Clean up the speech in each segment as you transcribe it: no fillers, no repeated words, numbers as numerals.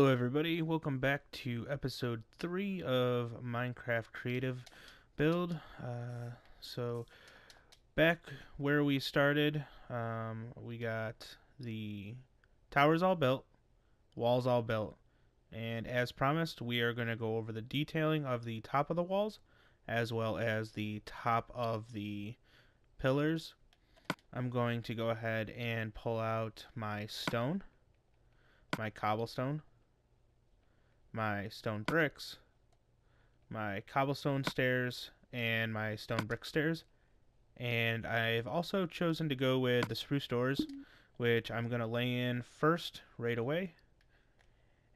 Hello everybody, welcome back to episode 3 of Minecraft Creative Build. So back where we started, we got the towers all built, walls all built, and as promised we are going to go over the detailing of the top of the walls as well as the top of the pillars. I'm going to go ahead and pull out my stone, my cobblestone, my stone bricks, my cobblestone stairs, and my stone brick stairs. And I've also chosen to go with the spruce doors, which I'm going to lay in first right away.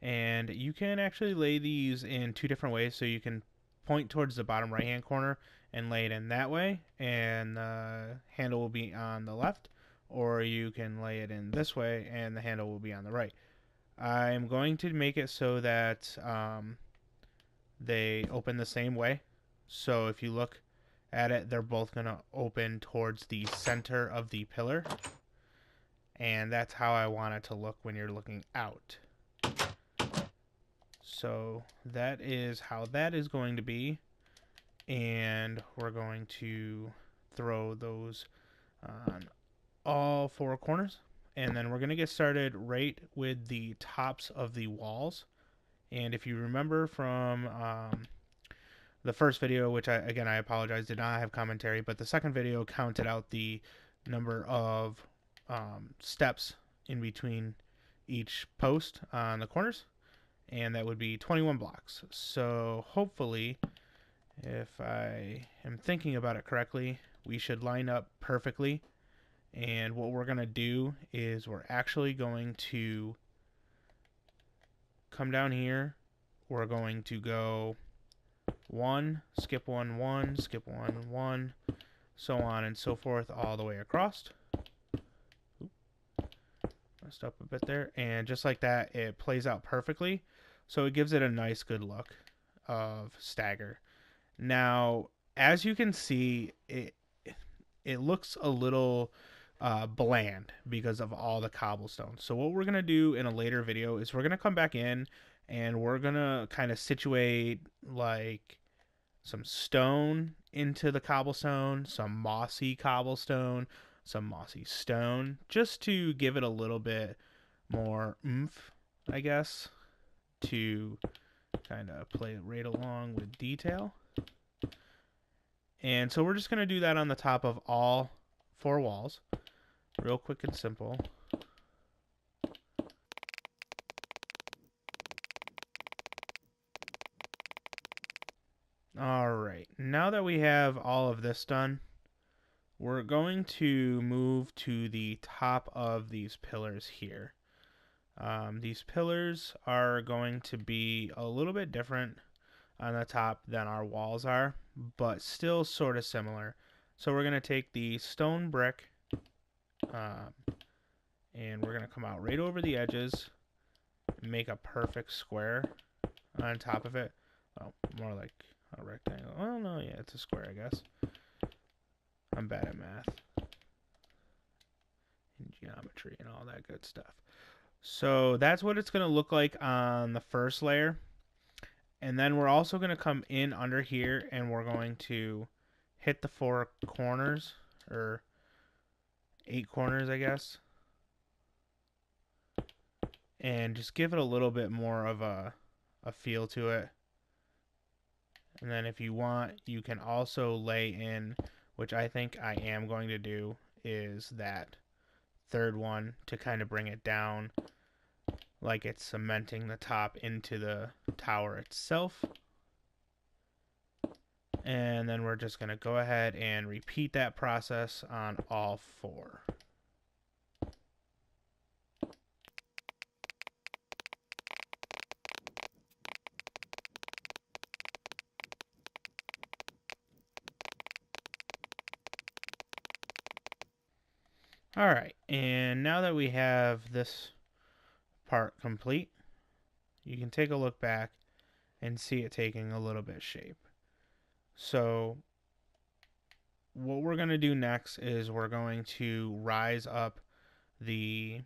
And you can actually lay these in two different ways. So you can point towards the bottom right hand corner and lay it in that way, and the handle will be on the left. Or you can lay it in this way and the handle will be on the right. I'm going to make it so that they open the same way. So if you look at it, they're both going to open towards the center of the pillar. And that's how I want it to look when you're looking out. So that is how that is going to be. And we're going to throw those on all four corners. And then we're going to get started right with the tops of the walls. And if you remember from the first video, which I apologize, did not have commentary, but the second video counted out the number of steps in between each post on the corners, and that would be 21 blocks. So hopefully, if I am thinking about it correctly, we should line up perfectly. And what we're going to do is we're actually going to come down here. We're going to go 1, skip 1, 1, skip 1, 1, so on and so forth all the way across. Oop, messed up a bit there. And just like that, it plays out perfectly. So it gives it a nice good look of stagger. Now, as you can see, it looks a little bland because of all the cobblestone. So what we're going to do in a later video is we're going to come back in and we're going to kind of situate like some stone into the cobblestone, some mossy cobblestone, some mossy stone, just to give it a little bit more oomph, I guess, to kind of play right along with detail. And so we're just going to do that on the top of all four walls, real quick and simple. Alright, now that we have all of this done, we're going to move to the top of these pillars here. These pillars are going to be a little bit different on the top than our walls are, but still sort of similar. So we're going to take the stone brick and we're going to come out right over the edges and make a perfect square on top of it. Well, more like a rectangle. Oh no, yeah, it's a square, I guess. I'm bad at math and geometry and all that good stuff. So that's what it's going to look like on the first layer. And then we're also going to come in under here and we're going to hit the 4 corners, or 8 corners, I guess. And just give it a little bit more of a feel to it. And then if you want, you can also lay in, which I think I am going to do, is that third one to kind of bring it down like it's cementing the top into the tower itself. And then we're just going to go ahead and repeat that process on all 4. Alright, and now that we have this part complete, you can take a look back and see it taking a little bit of shape. So what we're going to do next is we're going to rise up the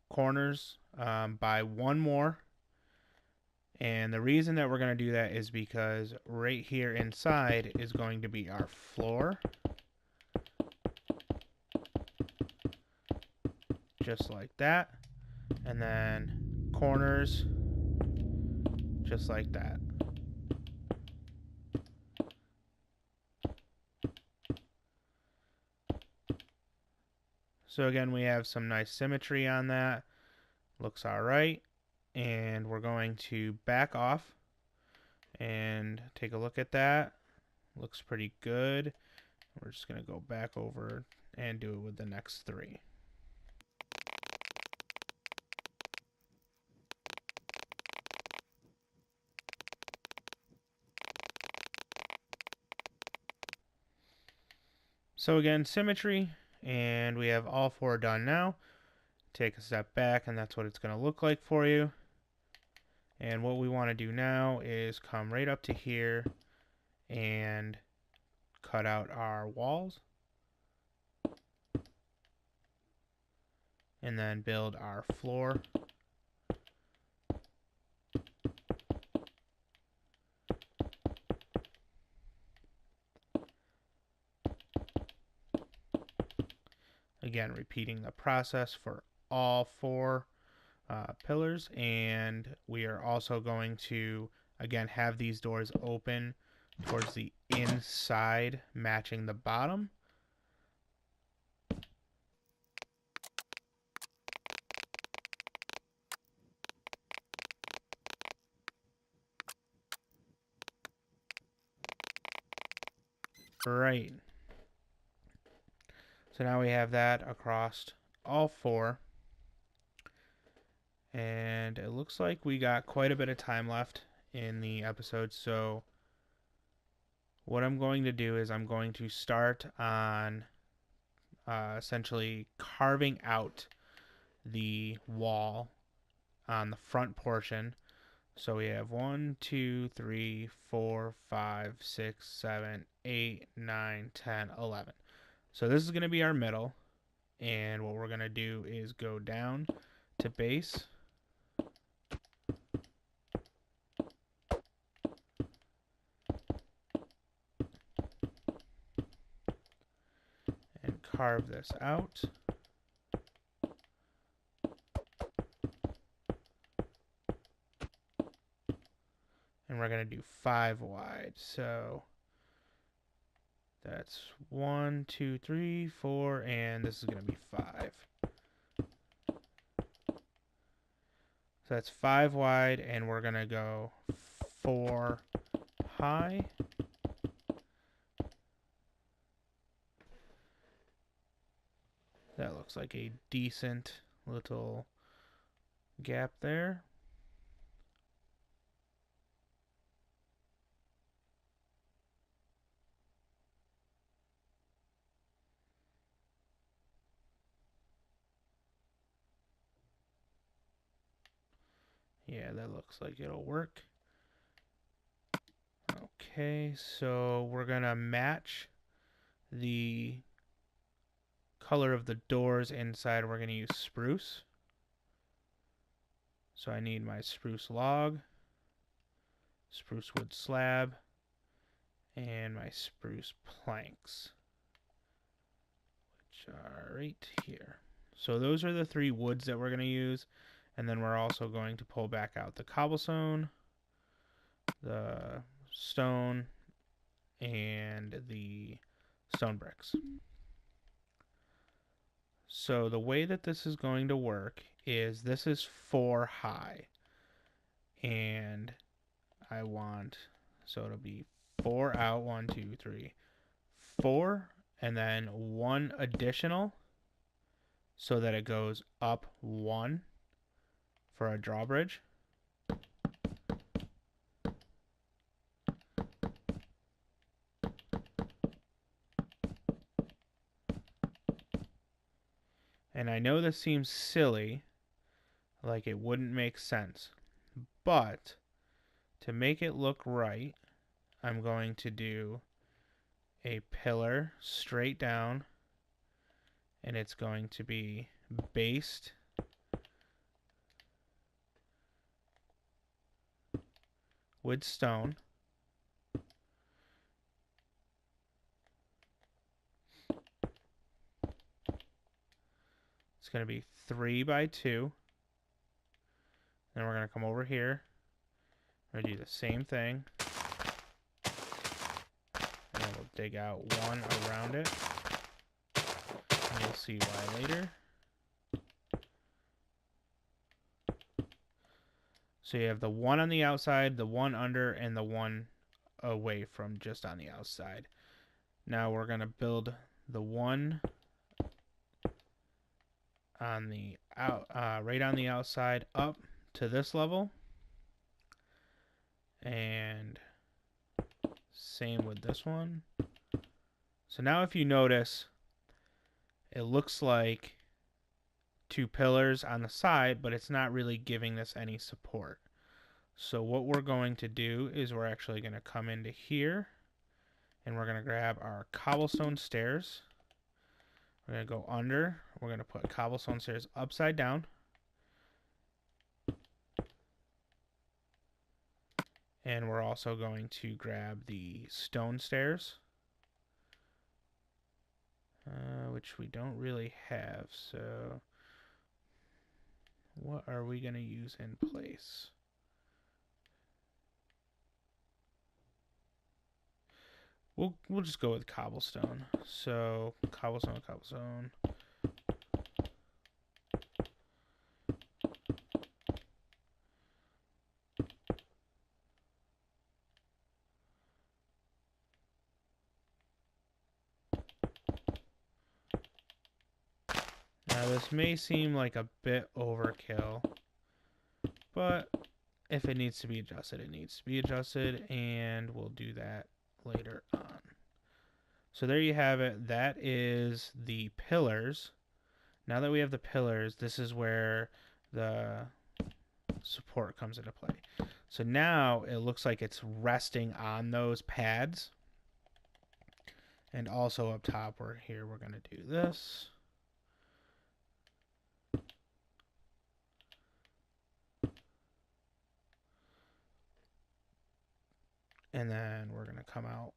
corners by one more. And the reason that we're going to do that is because right here inside is going to be our floor. Just like that. And then corners just like that. So again, we have some nice symmetry on that. Looks all right. And we're going to back off and take a look at that. Looks pretty good. We're just going to go back over and do it with the next three. So again, symmetry, and we have all four done now. Take a step back, and that's what it's going to look like for you. And what we want to do now is come right up to here and cut out our walls. And then build our floor. Again, repeating the process for all four pillars, and we are also going to again have these doors open towards the inside, matching the bottom. Right. So now we have that across all four. And it looks like we got quite a bit of time left in the episode. So what I'm going to do is I'm going to start on essentially carving out the wall on the front portion. So we have 1, 2, 3, 4, 5, 6, 7, 8, 9, 10, 11. So this is going to be our middle. And what we're going to do is go down to base. And carve this out. And we're going to do 5 wide. So that's 1, 2, 3, 4, and this is going to be 5. So that's 5 wide, and we're going to go 4 high. That looks like a decent little gap there. Yeah, that looks like it'll work. Okay, so we're gonna match the color of the doors inside. We're gonna use spruce. So I need my spruce log, spruce wood slab, and my spruce planks, which are right here. So those are the 3 woods that we're gonna use. And then we're also going to pull back out the cobblestone, the stone, and the stone bricks. So the way that this is going to work is this is 4 high. And I want, so it'll be 4 out, 1, 2, 3, 4, and then 1 additional so that it goes up 1. For a drawbridge. And I know this seems silly, like it wouldn't make sense, but to make it look right, I'm going to do a pillar straight down, and it's going to be based with stone. It's going to be 3 by 2. Then we're going to come over here. We're going to do the same thing. And then we'll dig out one around it. And you'll see why later. So you have the one on the outside, the one under, and the one away from just on the outside. Now we're going to build the one on the right on the outside up to this level, and same with this one. So now if you notice, it looks like 2 pillars on the side, but it's not really giving this any support. So what we're going to do is we're actually going to come into here, and we're going to grab our cobblestone stairs. We're going to go under. We're going to put cobblestone stairs upside down. And we're also going to grab the stone stairs, which we don't really have. So what are we going to use in place? We'll just go with cobblestone. So cobblestone. Now this may seem like a bit overkill, but if it needs to be adjusted, it needs to be adjusted, and we'll do that later on. So there you have it. That is the pillars. Now that we have the pillars, this is where the support comes into play. So now it looks like it's resting on those pads. And also up top, we're going to do this. And then we're going to come out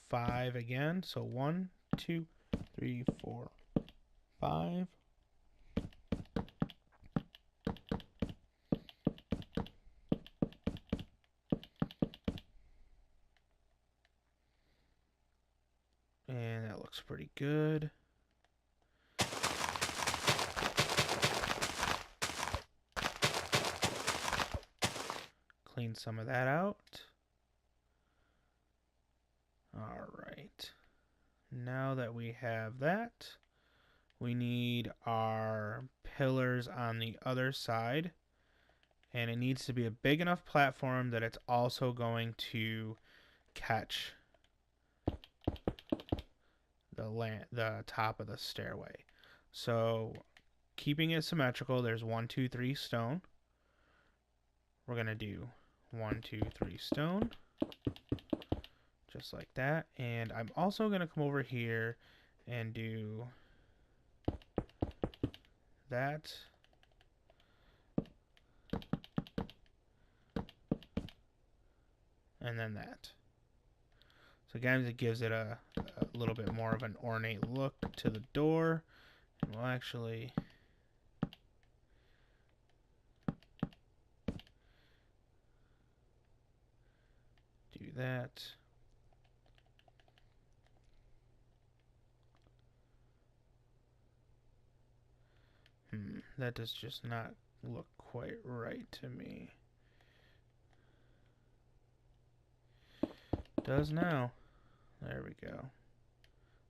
5 again. So 1, 2, 3, 4, 5. And that looks pretty good. Clean some of that out. All right. Now that we have that, we need our pillars on the other side. And it needs to be a big enough platform that it's also going to catch the top of the stairway. So keeping it symmetrical, there's 1, 2, 3 stone. We're going to do 1, 2, 3 stone. Just like that. And I'm also going to come over here and do that. And then that. So again, it gives it a little bit more of an ornate look to the door. And we'll actually do that. That does just not look quite right to me. Does now. There we go.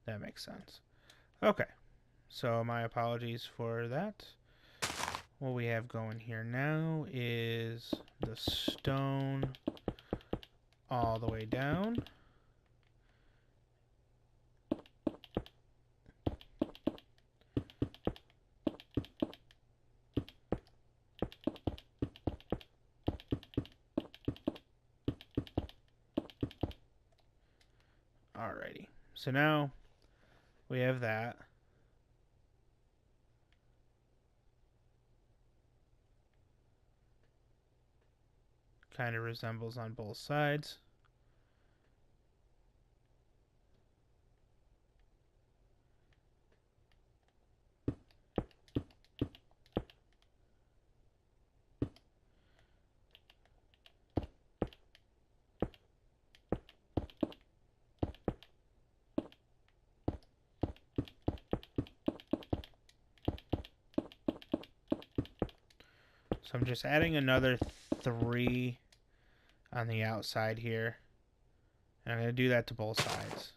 That makes sense. Okay. So my apologies for that. What we have going here now is the stone all the way down. Alrighty. So now we have that. kind of resembles on both sides. So I'm just adding another 3 on the outside here. And I'm going to do that to both sides.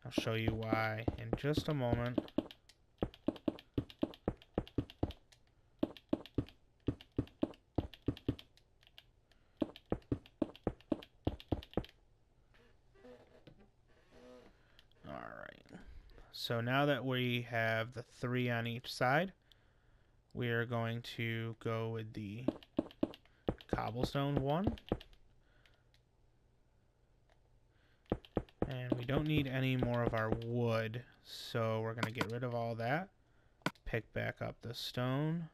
I'll show you why in just a moment. Alright. So now that we have the 3 on each side, we are going to go with the cobblestone one. And we don't need any more of our wood, so we're going to get rid of all that. Pick back up the stone,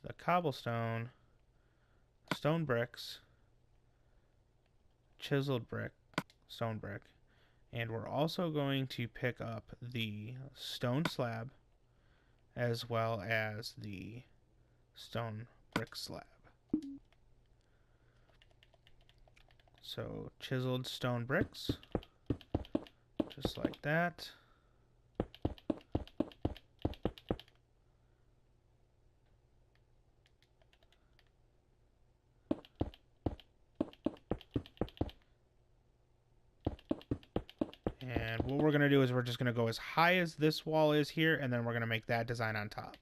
the cobblestone, stone bricks, chiseled brick, stone brick, and we're also going to pick up the stone slab as well as the stone brick slab. So chiseled stone bricks, just like that. And what we're going to do is we're just going to go as high as this wall is here, and then we're going to make that design on top.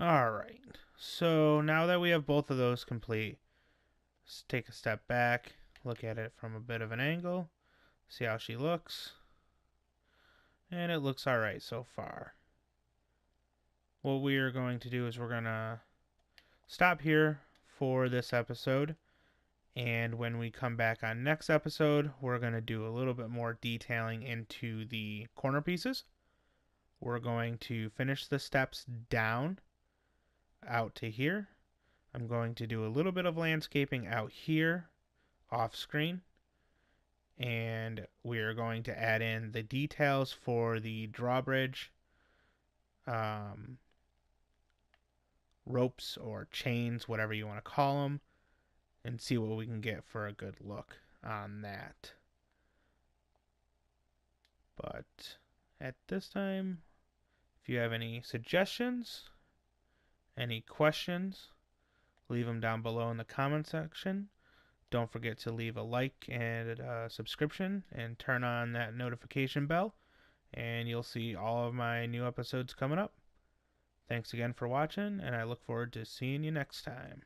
Alright, so now that we have both of those complete, let's take a step back look at it from a bit of an angle, see how she looks, and it looks alright so far. What we are going to do is we're going to stop here for this episode, and when we come back on next episode, we're going to do a little bit more detailing into the corner pieces. We're going to finish the steps down out to here. I'm going to do a little bit of landscaping out here off screen, and we are going to add in the details for the drawbridge ropes or chains, whatever you want to call them, and see what we can get for a good look on that. But at this time, if you have any suggestions, any questions, leave them down below in the comment section. Don't forget to leave a like and a subscription and turn on that notification bell, and you'll see all of my new episodes coming up. Thanks again for watching, and I look forward to seeing you next time.